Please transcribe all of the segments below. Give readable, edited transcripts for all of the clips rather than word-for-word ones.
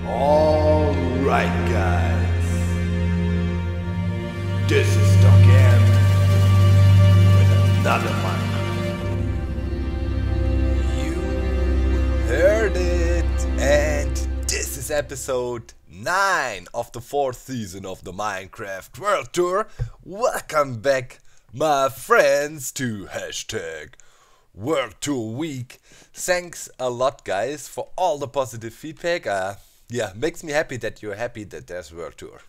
Alright guys, this is Docm with another Minecraft. You heard it, and this is episode 9 of the 4th season of the Minecraft World Tour. Welcome back my friends to hashtag World Tour Week. Thanks a lot guys for all the positive feedback. Yeah, makes me happy that you're happy that there's World Tour.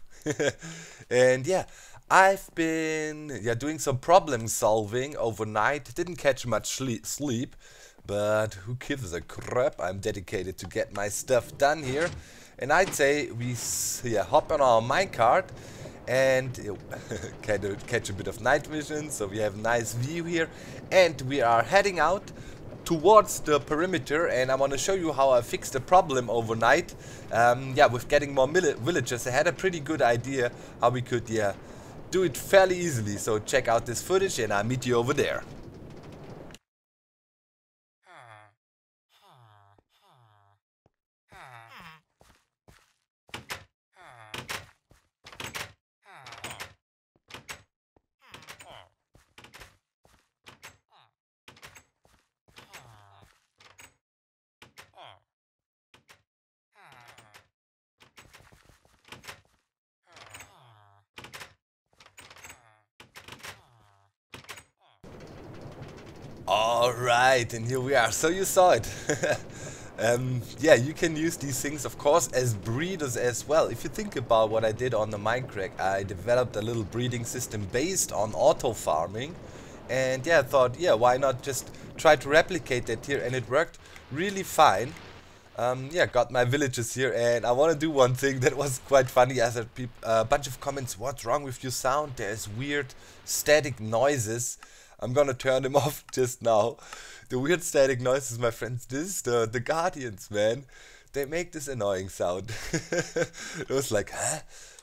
And yeah, I've been doing some problem solving overnight. Didn't catch much sleep, but who gives a crap? I'm dedicated to get my stuff done here. And I'd say we hop on our minecart and catch a bit of night vision, so we have a nice view here. And we are heading out towards the perimeter, and I want to show you how I fixed the problem overnight. With getting more villagers, I had a pretty good idea how we could do it fairly easily. So check out this footage and I'll meet you over there. Alright, and here we are. So you saw it. You can use these things of course as breeders as well. If you think about what I did on the Minecraft, I developed a little breeding system based on auto farming. And I thought, why not just try to replicate that here, and it worked really fine. Got my villagers here, and I want to do one thing that was quite funny. I had a bunch of comments, what's wrong with your sound? There's weird static noises. I'm gonna turn them off just now. The weird static noises, my friends, this is the Guardians, man. They make this annoying sound. It was like, huh?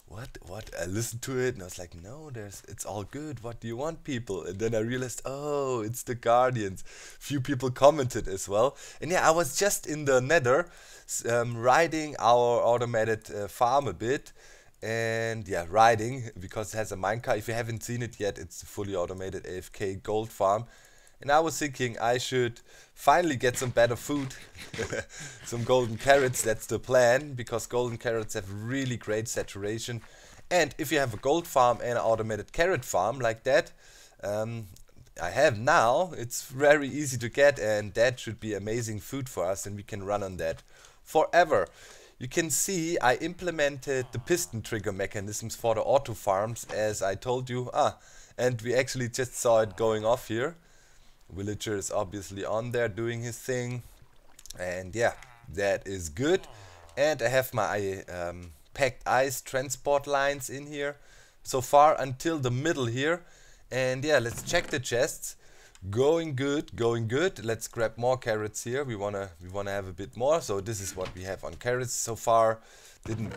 What? I listened to it and I was like, no, it's all good. What do you want, people? And then I realized, oh, it's the Guardians. Few people commented as well. And I was just in the Nether, riding our automated farm a bit. And riding, because it has a minecart. If you haven't seen it yet, it's a fully automated AFK gold farm. And I was thinking I should finally get some better food. Some golden carrots, that's the plan, because golden carrots have really great saturation. And if you have a gold farm and an automated carrot farm like that, I have now, it's very easy to get, and that should be amazing food for us, and we can run on that forever. You can see I implemented the piston trigger mechanisms for the auto farms, as I told you. And we actually just saw it going off here. Villager is obviously on there doing his thing. And that is good. And I have my packed ice transport lines in here so far until the middle here. And let's check the chests. Going good. Let's grab more carrots here. We wanna have a bit more. So this is what we have on carrots so far.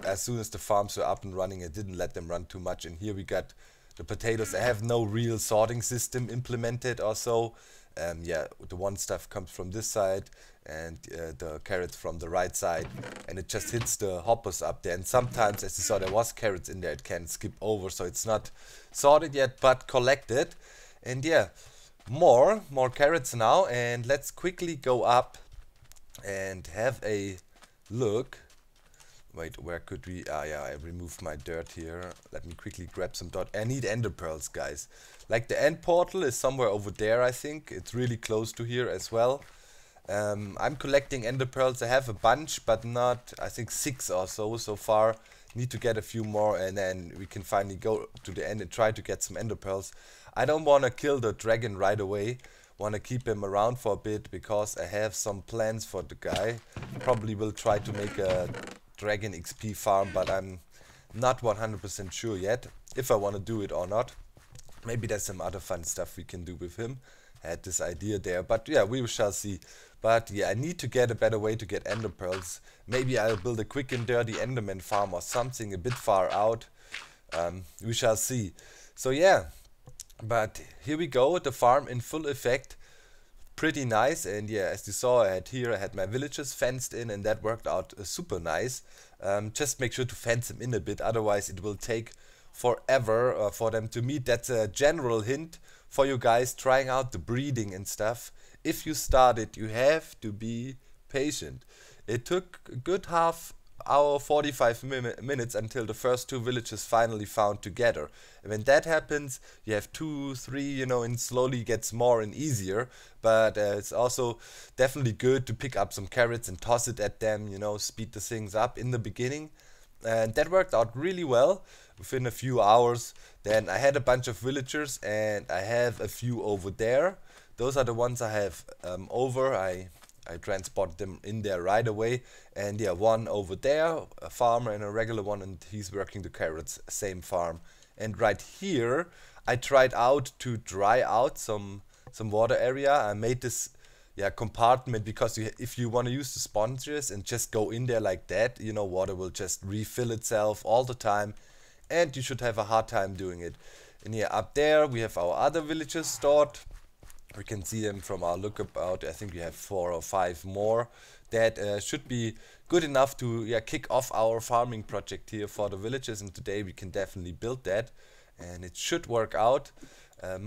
As soon as the farms were up and running, I didn't let them run too much. And here we got the potatoes. I have no real sorting system implemented or so. The one stuff comes from this side and the carrots from the right side, and it just hits the hoppers up there. And sometimes, as you saw, there was carrots in there, it can skip over, so it's not sorted yet but collected. And more carrots now, and let's quickly go up and have a look. Wait, where could we? I removed my dirt here. Let me quickly grab some dirt. I need ender pearls, guys. Like the end portal is somewhere over there, I think. It's really close to here as well. I'm collecting ender pearls. I have a bunch, but not, I think 6 or so far. Need to get a few more, and then we can finally go to the end and try to get some ender pearls. I don't want to kill the dragon right away. Want to keep him around for a bit, because I have some plans for the guy. Probably will try to make a dragon XP farm, but I'm not 100% sure yet if I want to do it or not. Maybe there's some other fun stuff we can do with him. I had this idea there, but we shall see. But I need to get a better way to get ender pearls. Maybe I'll build a quick and dirty enderman farm or something a bit far out. We shall see. So but here we go, the farm in full effect. pretty nice. And yeah, as you saw, I had my villages fenced in, and that worked out super nice. Just make sure to fence them in a bit, otherwise it will take forever for them to meet. That's a general hint for you guys trying out the breeding and stuff. If you start it, you have to be patient. It took a good half hour, 45 minutes until the first two villages finally found together. And when that happens, you have 2, 3, you know, and slowly gets more and easier. But it's also definitely good to pick up some carrots and toss it at them, you know, speed the things up in the beginning. And that worked out really well within a few hours. Then I had a bunch of villagers, and I have a few over there. Those are the ones I have over. I transport them in there right away. And yeah, one over there, a farmer, and a regular one, and he's working the carrots, same farm. And right here, I tried out to dry out some water area. I made this compartment, because if you want to use the sponges and just go in there like that, you know, water will just refill itself all the time, and you should have a hard time doing it. And here up there we have our other villages stored. We can see them from our lookabout. I think we have 4 or 5 more. That should be good enough to kick off our farming project here for the villages, and today we can definitely build that, and it should work out.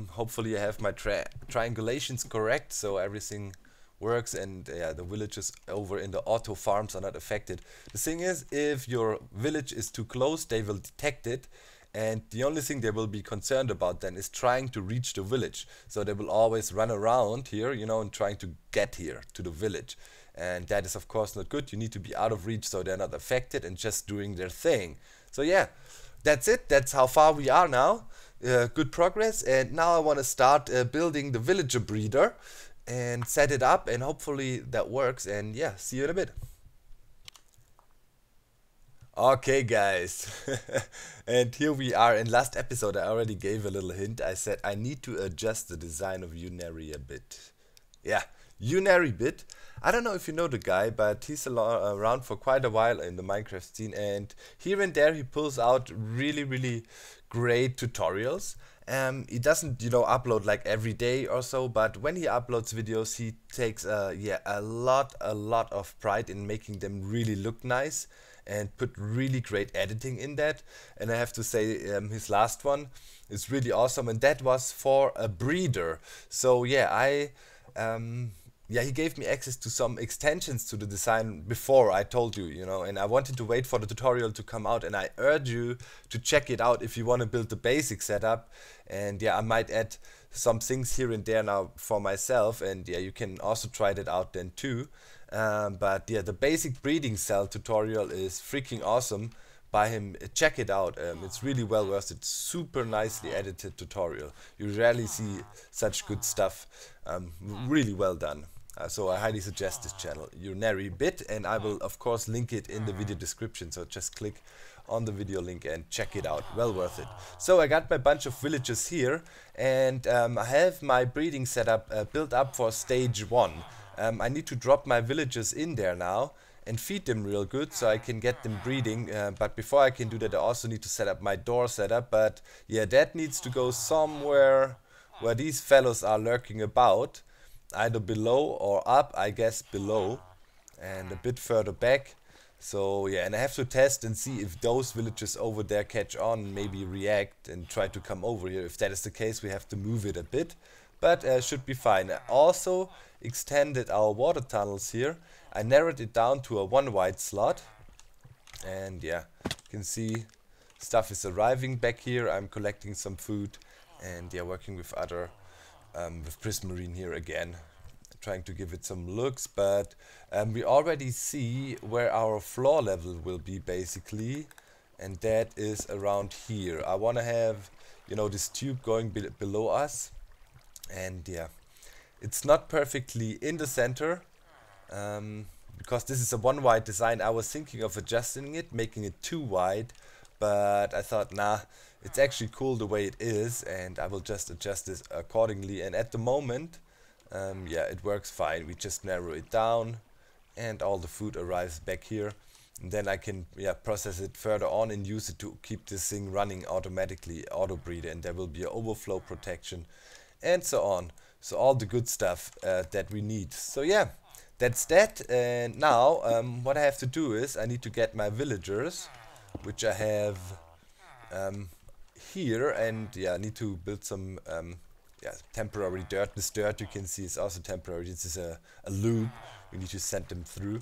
Hopefully I have my triangulations correct, so everything works, and the villages over in the auto farms are not affected. The thing is, if your village is too close, they will detect it, and the only thing they will be concerned about then is trying to reach the village. So they will always run around here, you know, and trying to get here to the village. And that is of course not good. You need to be out of reach so they're not affected and just doing their thing. So yeah, that's it. That's how far we are now. Good progress. And now I want to start building the villager breeder and set it up, and hopefully that works. And yeah, see you in a bit. Okay guys, and here we are. In last episode I already gave a little hint. I said I need to adjust the design of Unary a bit. Yeah, Unary bit. I don't know if you know the guy, but he's around for quite a while in the Minecraft scene, and here and there he pulls out really great tutorials. He doesn't, you know, upload like every day or so, but when he uploads videos, he takes a lot of pride in making them really look nice and put really great editing in that. And I have to say, his last one is really awesome, and that was for a breeder. So yeah, he gave me access to some extensions to the design before I told you, you know, and I wanted to wait for the tutorial to come out, and I urge you to check it out if you want to build the basic setup. And yeah, I might add some things here and there now for myself, and yeah, you can also try that out then too. But yeah, the basic breeding cell tutorial is freaking awesome by him. Check it out. It's really well worth it. Super nicely edited tutorial. You rarely see such good stuff. Really well done. So I highly suggest this channel, Unary Bit, and I will of course link it in the video description. So just click on the video link and check it out. Well worth it. So I got my bunch of villages here, and I have my breeding setup built up for stage 1. I need to drop my villagers in there now and feed them real good so I can get them breeding, but before I can do that I also need to set up my door setup. But yeah, that needs to go somewhere where these fellows are lurking about, either below or up. I guess below, and a bit further back. So yeah, and I have to test and see if those villagers over there catch on, maybe react and try to come over here. If that is the case, we have to move it a bit, but should be fine. I also extended our water tunnels here. I narrowed it down to a 1 wide slot, and yeah, you can see stuff is arriving back here. I'm collecting some food, and yeah, working with other with Prismarine here again, trying to give it some looks. But we already see where our floor level will be basically, and that is around here. I want to have, you know, this tube going below us, and yeah, it's not perfectly in the center, because this is a 1 wide design. I was thinking of adjusting it, making it 2 wide, but I thought, nah, it's actually cool the way it is, and I will just adjust this accordingly. And at the moment, yeah, it works fine. We just narrow it down, and all the food arrives back here, and then I can process it further on and use it to keep this thing running automatically, auto breeder, and there will be an overflow protection and so on. So all the good stuff that we need. So yeah, that's that. And now what I have to do is I need to get my villagers, which I have here, and yeah, I need to build some yeah, temporary dirt. This dirt you can see is also temporary. This is a loop. We need to send them through,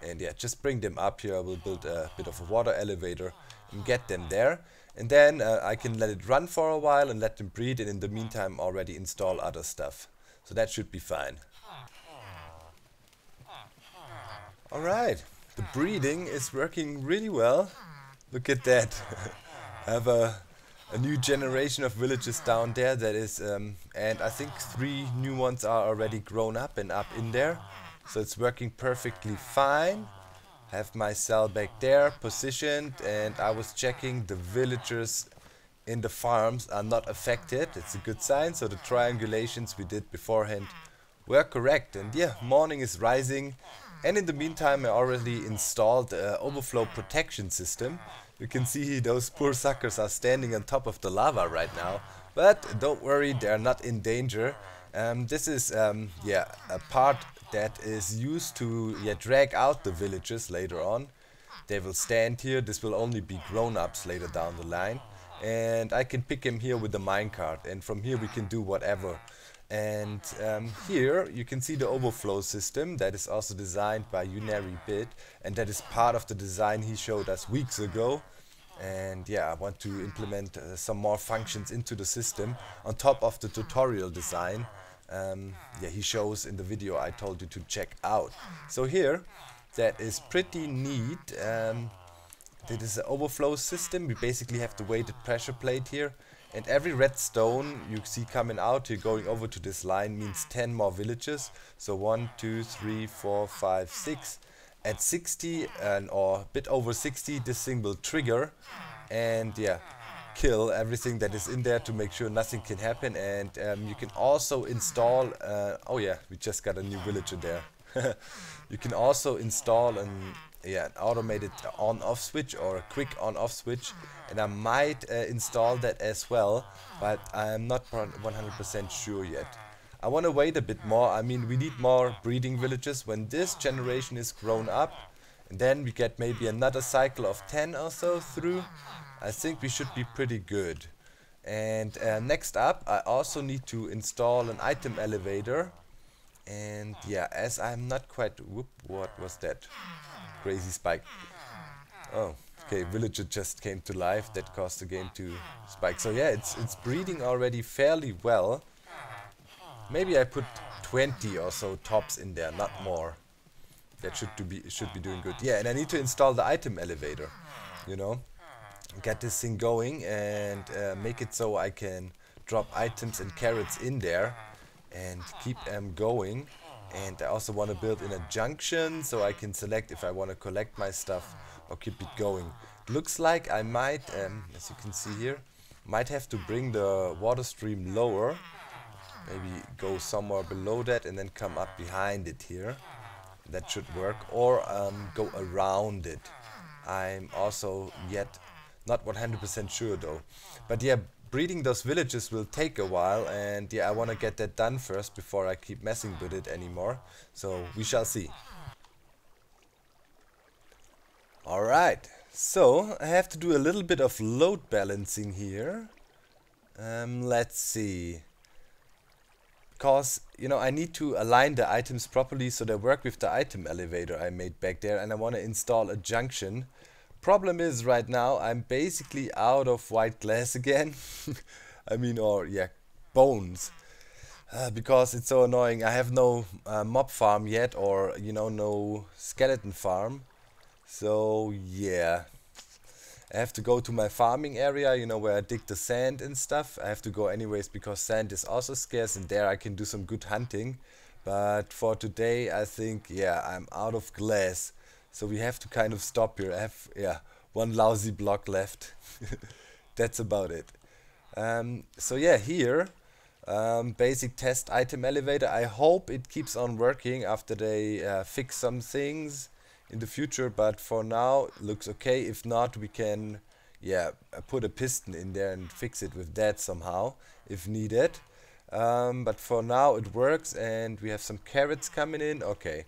and yeah, just bring them up here. I will build a bit of a water elevator and get them there, and then I can let it run for a while and let them breed, and in the meantime already install other stuff. So that should be fine. Alright, the breeding is working really well. Look at that. I have a new generation of villages down there that is, and I think 3 new ones are already grown up and up in there. So it's working perfectly fine. Have my cell back there positioned, and I was checking the villagers in the farms are not affected. It's a good sign. So the triangulations we did beforehand were correct. And yeah, morning is rising. And in the meantime I already installed the overflow protection system. You can see those poor suckers are standing on top of the lava right now. But don't worry, they're not in danger. This is yeah, a part that is used to drag out the villagers later on. They will stand here. This will only be grown-ups later down the line. And I can pick him here with the minecart, and from here we can do whatever. And here you can see the overflow system that is also designed by Unary Bit, and that is part of the design he showed us weeks ago. And yeah, I want to implement some more functions into the system on top of the tutorial design yeah, he shows in the video I told you to check out. So here, that is pretty neat. That is an overflow system. We basically have the weighted pressure plate here, and every redstone you see coming out here going over to this line means 10 more villages. So 1, 2, 3, 4, 5, 6. At 60 or a bit over 60, this thing will trigger and yeah, kill everything that is in there to make sure nothing can happen. And you can also install oh yeah, we just got a new villager there. You can also install an automated on-off switch or a quick on-off switch, and I might install that as well, but I'm not 100% sure yet. I want to wait a bit more. I mean, we need more breeding villages when this generation is grown up, and then we get maybe another cycle of 10 or so through. I think we should be pretty good. And next up, I also need to install an item elevator. And yeah, as I'm not quite... Whoop, what was that? Crazy spike. Oh, okay, villager just came to life. That caused the game to spike. So yeah, it's breeding already fairly well. Maybe I put 20 or so tops in there, not more. That should be doing good. Yeah, and I need to install the item elevator, you know, get this thing going and make it so I can drop items and carrots in there and keep them going. And I also want to build in a junction so I can select if I want to collect my stuff or keep it going. Looks like I might, as you can see here, might have to bring the water stream lower. Maybe go somewhere below that and then come up behind it here. That should work. Or go around it. I'm also yet not 100% sure though. But yeah, breeding those villages will take a while, and yeah, I want to get that done first before I keep messing with it anymore. So we shall see. Alright, so I have to do a little bit of load balancing here. Let's see. Because, you know, I need to align the items properly so they work with the item elevator I made back there, and I want to install a junction. Problem is right now I'm basically out of white glass again. I mean, or yeah, bones. Because it's so annoying. I have no mob farm yet, or you know, no skeleton farm. So yeah, I have to go to my farming area, you know, where I dig the sand and stuff. I have to go anyways because sand is also scarce, and there I can do some good hunting. But for today I think, yeah, I'm out of glass. So we have to kind of stop here. I have, yeah, one lousy block left. That's about it. So yeah, here, basic test item elevator. I hope it keeps on working after they fix some things in the future. But for now, it looks okay. If not, we can, yeah, put a piston in there and fix it with that somehow, if needed. But for now it works, and we have some carrots coming in. Okay,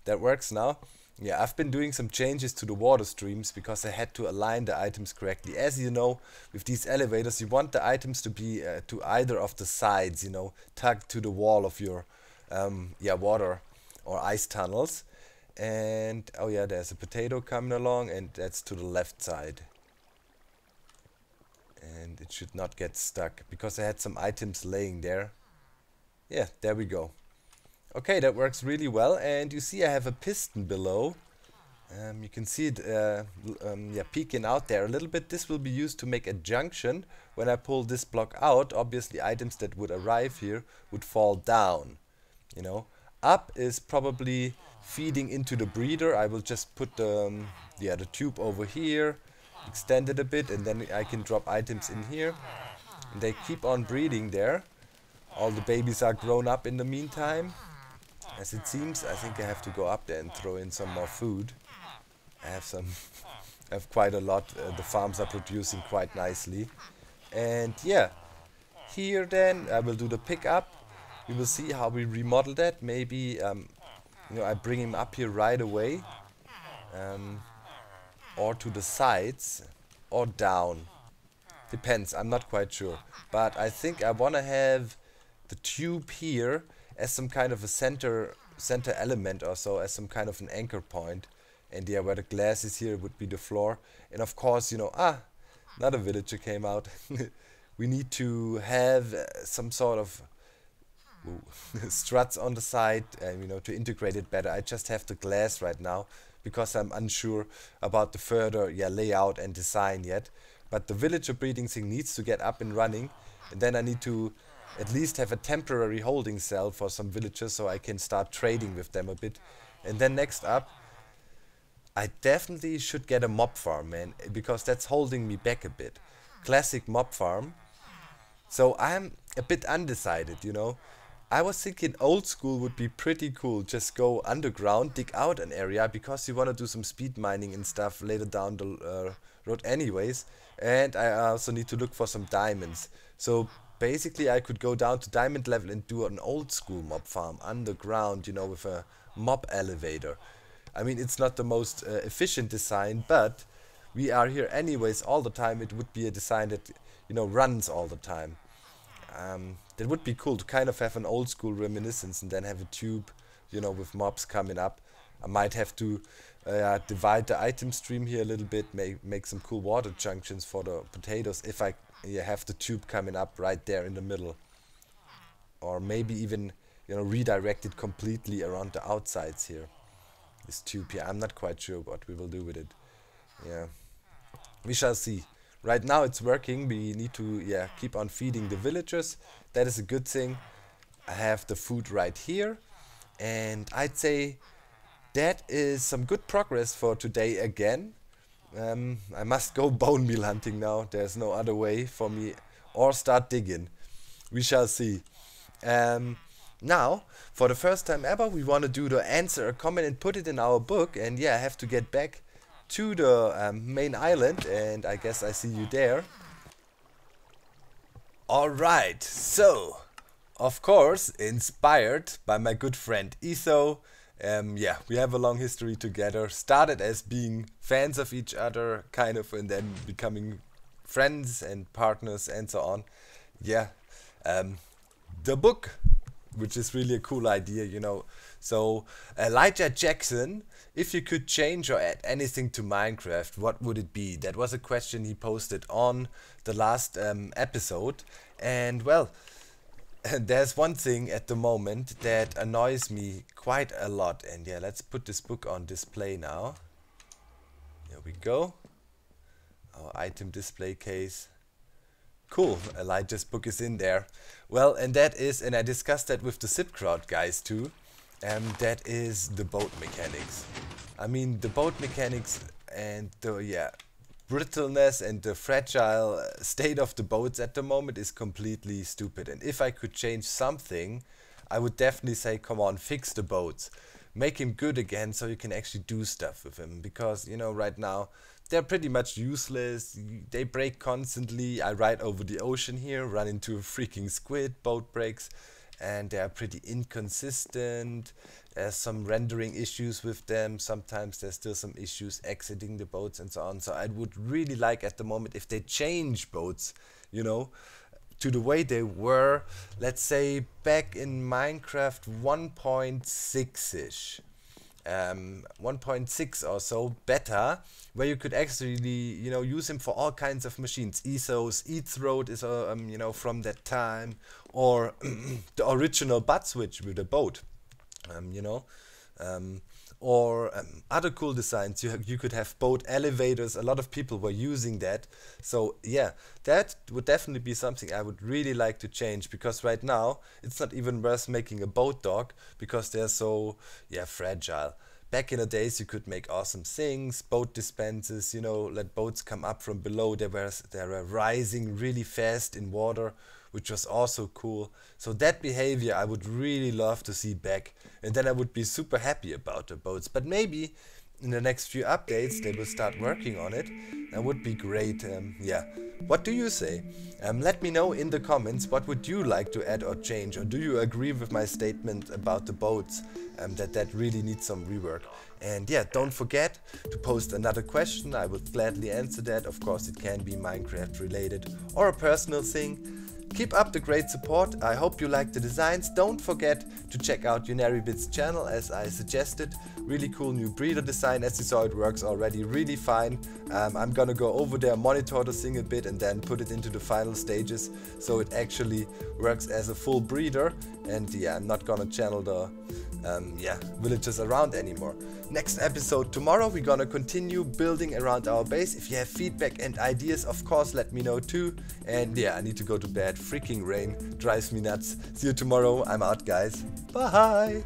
that works now. Yeah, I've been doing some changes to the water streams because I had to align the items correctly. As you know, with these elevators, you want the items to be to either of the sides, you know, tugged to the wall of your water or ice tunnels. And oh yeah, there's a potato coming along, and that's to the left side. And it should not get stuck because I had some items laying there. Yeah, there we go. Okay, that works really well, and you see I have a piston below. You can see it peeking out there a little bit. This will be used to make a junction. When I pull this block out, obviously items that would arrive here would fall down. You know, up is probably feeding into the breeder. I will just put the tube over here, extend it a bit, and then I can drop items in here. And they keep on breeding there. All the babies are grown up in the meantime. As it seems, I think I have to go up there and throw in some more food. I have quite a lot. The farms are producing quite nicely. And yeah, here then I will do the pickup. We will see how we remodel that. Maybe I bring him up here right away, or to the sides, or down. Depends. I'm not quite sure. But I think I want to have the tube here as some kind of a center element or so, as some kind of an anchor point. And yeah, where the glass is here would be the floor. And of course, you know, another villager came out. We need to have some sort of struts on the side, you know, to integrate it better. I just have the glass right now because I'm unsure about the further layout and design yet. But the villager breeding thing needs to get up and running, and then I need to at least have a temporary holding cell for some villagers so I can start trading with them a bit. And then next up, I definitely should get a mob farm, man, because that's holding me back a bit. Classic mob farm. So I'm a bit undecided, you know. I was thinking old school would be pretty cool. Just go underground, dig out an area, because you want to do some speed mining and stuff later down the road anyways. And I also need to look for some diamonds. So basically I could go down to diamond level and do an old school mob farm underground, you know, with a mob elevator. I mean, it's not the most efficient design, but we are here anyways all the time. It would be a design that, you know, runs all the time. That would be cool to kind of have an old school reminiscence and then have a tube, you know, with mobs coming up. I might have to divide the item stream here a little bit, make some cool water junctions for the potatoes if I have the tube coming up right there in the middle. Or maybe even, you know, redirect it completely around the outsides here. This tube here, I'm not quite sure what we will do with it. Yeah, we shall see. Right now it's working. We need to keep on feeding the villagers. That is a good thing. I have the food right here, and I'd say that is some good progress for today again. I must go bone meal hunting now. There's no other way for me, or start digging. We shall see. Now, for the first time ever, we want to do the answer a comment and put it in our book. And yeah, I have to get back to the main island, and I guess I see you there. Alright, so, of course, inspired by my good friend Iso. We have a long history together. Started as being fans of each other, kind of, and then becoming friends and partners and so on. Yeah, the book, which is really a cool idea, you know. So, Elijah Jackson, if you could change or add anything to Minecraft, what would it be? That was a question he posted on the last episode. And well, there's one thing at the moment that annoys me quite a lot. And yeah, let's put this book on display now. Here we go. Our item display case. Cool, Elijah's book is in there. Well, and that is, and I discussed that with the ZipKrowd guys too, that is the boat mechanics. I mean, the boat mechanics and the brittleness and the fragile state of the boats at the moment is completely stupid. And if I could change something, I would definitely say, come on, fix the boats. make him good again so you can actually do stuff with him, because you know right now they're pretty much useless. They break constantly. I ride over the ocean here, run into a freaking squid, boat breaks, and they are pretty inconsistent. There's some rendering issues with them. Sometimes there's still some issues exiting the boats and so on. So I would really like at the moment if they change boats, you know, to the way they were, let's say back in Minecraft 1.6ish. 1.6 or so beta, where you could actually, you know, use him for all kinds of machines. Ethos, ETHROAD is you know, from that time, or the original butt switch with a boat, you know, or other cool designs. You could have boat elevators. A lot of people were using that. So yeah, that would definitely be something I would really like to change, because right now it's not even worth making a boat dock because they're so, yeah, fragile. Back in the days you could make awesome things, boat dispensers, you know, let boats come up from below. They were rising really fast in water, which was also cool. So that behavior I would really love to see back, and then I would be super happy about the boats. But maybe in the next few updates they will start working on it. That would be great. Yeah, what do you say? Let me know in the comments, what would you like to add or change, or do you agree with my statement about the boats, that really needs some rework? And yeah, don't forget to post another question. I would gladly answer that. Of course it can be Minecraft related or a personal thing. Keep up the great support. I hope you like the designs. Don't forget to check out UnariBit's channel, as I suggested. Really cool new breeder design. As you saw, it works already really fine. I'm gonna go over there, monitor the thing a bit, and then put it into the final stages so it actually works as a full breeder. And yeah, I'm not gonna channel the villagers around anymore. Next episode tomorrow, we're gonna continue building around our base. If you have feedback and ideas, of course, let me know too. And yeah, I need to go to bed. Freaking rain drives me nuts. See you tomorrow. I'm out, guys. Bye.